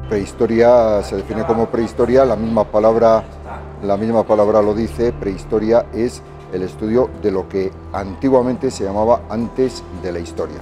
Prehistoria se define como prehistoria, la misma palabra lo dice. Prehistoria es el estudio de lo que antiguamente se llamaba antes de la historia.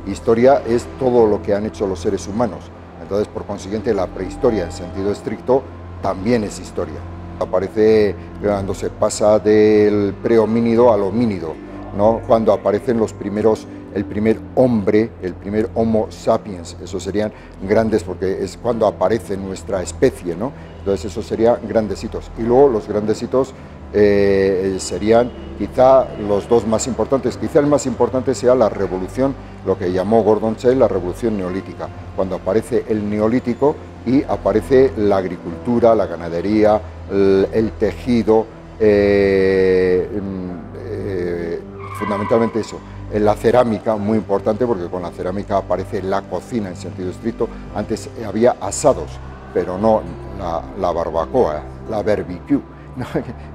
Historia es todo lo que han hecho los seres humanos, entonces por consiguiente la prehistoria en sentido estricto también es historia. Aparece cuando se pasa del prehomínido al homínido, ¿no? Cuando aparecen los primeros, el primer hombre, el primer Homo sapiens, esos serían grandes, porque es cuando aparece nuestra especie, ¿no? Entonces esos serían grandes hitos. Y luego los grandes hitos serían quizá los dos más importantes. Quizá el más importante sea la revolución, lo que llamó Gordon Shell la revolución neolítica, cuando aparece el neolítico y aparece la agricultura, la ganadería, el tejido, fundamentalmente eso. La cerámica, muy importante, porque con la cerámica aparece la cocina en sentido estricto. Antes había asados, pero no la barbacoa, la barbecue, ¿no?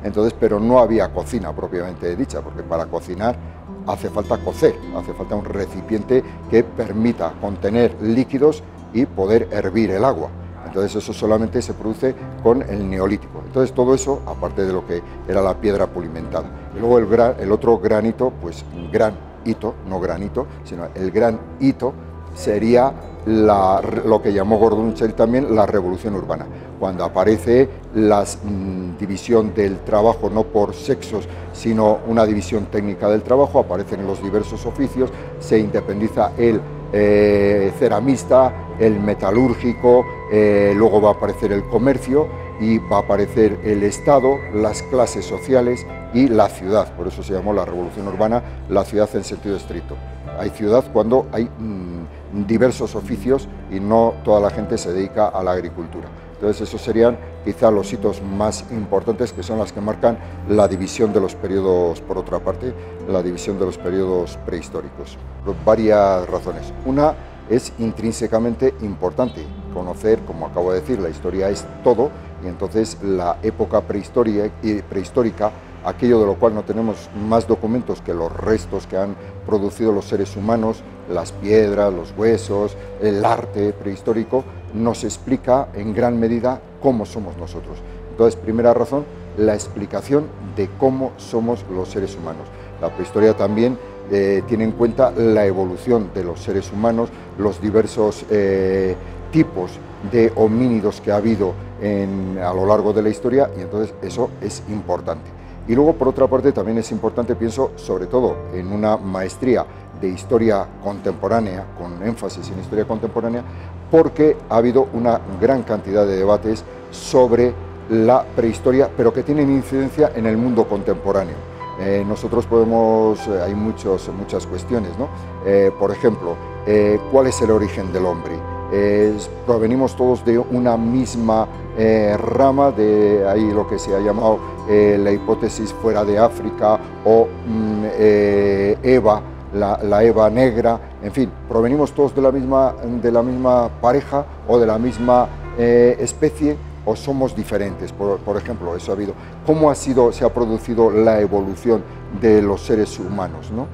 Entonces, pero no había cocina propiamente dicha, porque para cocinar hace falta cocer, hace falta un recipiente que permita contener líquidos y poder hervir el agua. Entonces eso solamente se produce con el neolítico. Entonces todo eso, aparte de lo que era la piedra pulimentada. Y luego el otro gran hito, pues gran hito, no granito, sino el gran hito sería lo que llamó Gordon Shell también la revolución urbana, cuando aparece la división del trabajo no por sexos, sino una división técnica del trabajo, aparecen los diversos oficios, se independiza el ceramista, el metalúrgico, luego va a aparecer el comercio y va a aparecer el Estado, las clases sociales y la ciudad. Por eso se llamó la revolución urbana la ciudad en sentido estricto. Hay ciudad cuando hay diversos oficios y no toda la gente se dedica a la agricultura. Entonces esos serían quizá los hitos más importantes, que son las que marcan la división de los periodos, por otra parte, la división de los periodos prehistóricos. Por varias razones. Una es intrínsecamente importante conocer, como acabo de decir, la historia es todo, y entonces la época prehistórica, aquello de lo cual no tenemos más documentos que los restos que han producido los seres humanos, las piedras, los huesos, el arte prehistórico, nos explica en gran medida cómo somos nosotros. Entonces, primera razón, la explicación de cómo somos los seres humanos. La prehistoria también tiene en cuenta la evolución de los seres humanos, los diversos tipos de homínidos que ha habido a lo largo de la historia, y entonces eso es importante. Y luego, por otra parte, también es importante, pienso, sobre todo en una maestría de historia contemporánea, con énfasis en historia contemporánea, porque ha habido una gran cantidad de debates sobre la prehistoria, pero que tienen incidencia en el mundo contemporáneo. Nosotros hay muchas cuestiones, ¿no? Por ejemplo, ¿cuál es el origen del hombre? Provenimos todos de una misma rama, de ahí lo que se ha llamado la hipótesis fuera de África o Eva, la Eva negra, en fin, provenimos todos de la misma pareja o de la misma especie, o somos diferentes. Por ejemplo, eso ha habido. ¿Cómo se ha producido la evolución de los seres humanos, ¿no?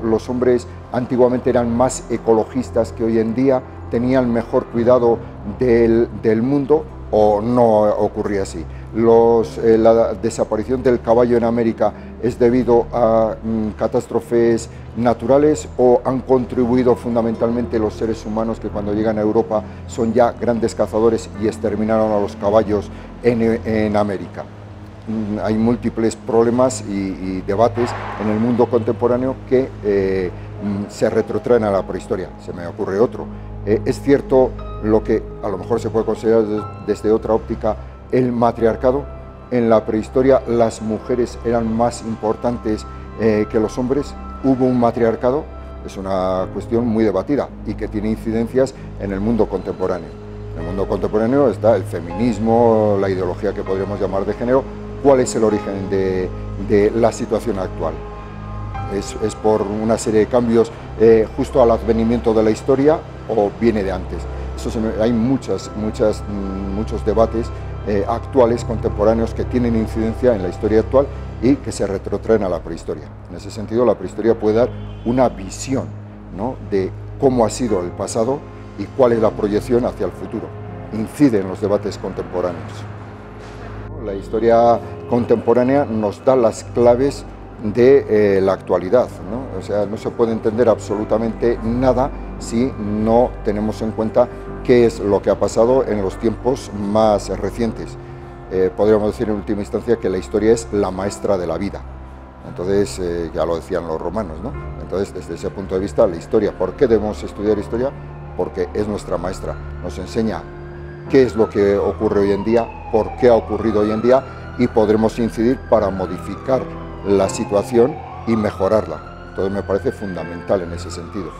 Los hombres antiguamente eran más ecologistas que hoy en día, tenían mejor cuidado del mundo, o no ocurría así. La desaparición del caballo en América es debido a catástrofes naturales, o han contribuido fundamentalmente los seres humanos que cuando llegan a Europa son ya grandes cazadores y exterminaron a los caballos en América. Hay múltiples problemas y debates en el mundo contemporáneo que se retrotraen a la prehistoria. Se me ocurre otro. Es cierto lo que a lo mejor se puede considerar desde otra óptica, el matriarcado. En la prehistoria las mujeres eran más importantes que los hombres. Hubo un matriarcado, es una cuestión muy debatida y que tiene incidencias en el mundo contemporáneo. En el mundo contemporáneo está el feminismo, la ideología que podríamos llamar de género. ¿Cuál es el origen de la situación actual? ¿Es por una serie de cambios justo al advenimiento de la historia, o viene de antes? Hay muchos debates actuales, contemporáneos, que tienen incidencia en la historia actual y que se retrotraen a la prehistoria. En ese sentido, la prehistoria puede dar una visión, ¿no?, de cómo ha sido el pasado y cuál es la proyección hacia el futuro. Incide en los debates contemporáneos. La historia contemporánea nos da las claves de la actualidad, ¿no? O sea, no se puede entender absolutamente nada si no tenemos en cuenta qué es lo que ha pasado en los tiempos más recientes. Podríamos decir en última instancia que la historia es la maestra de la vida. Entonces, ya lo decían los romanos, ¿no? Entonces, desde ese punto de vista, la historia, ¿por qué debemos estudiar historia? Porque es nuestra maestra, nos enseña qué es lo que ocurre hoy en día, por qué ha ocurrido hoy en día, y podremos incidir para modificar la situación y mejorarla. Entonces me parece fundamental en ese sentido.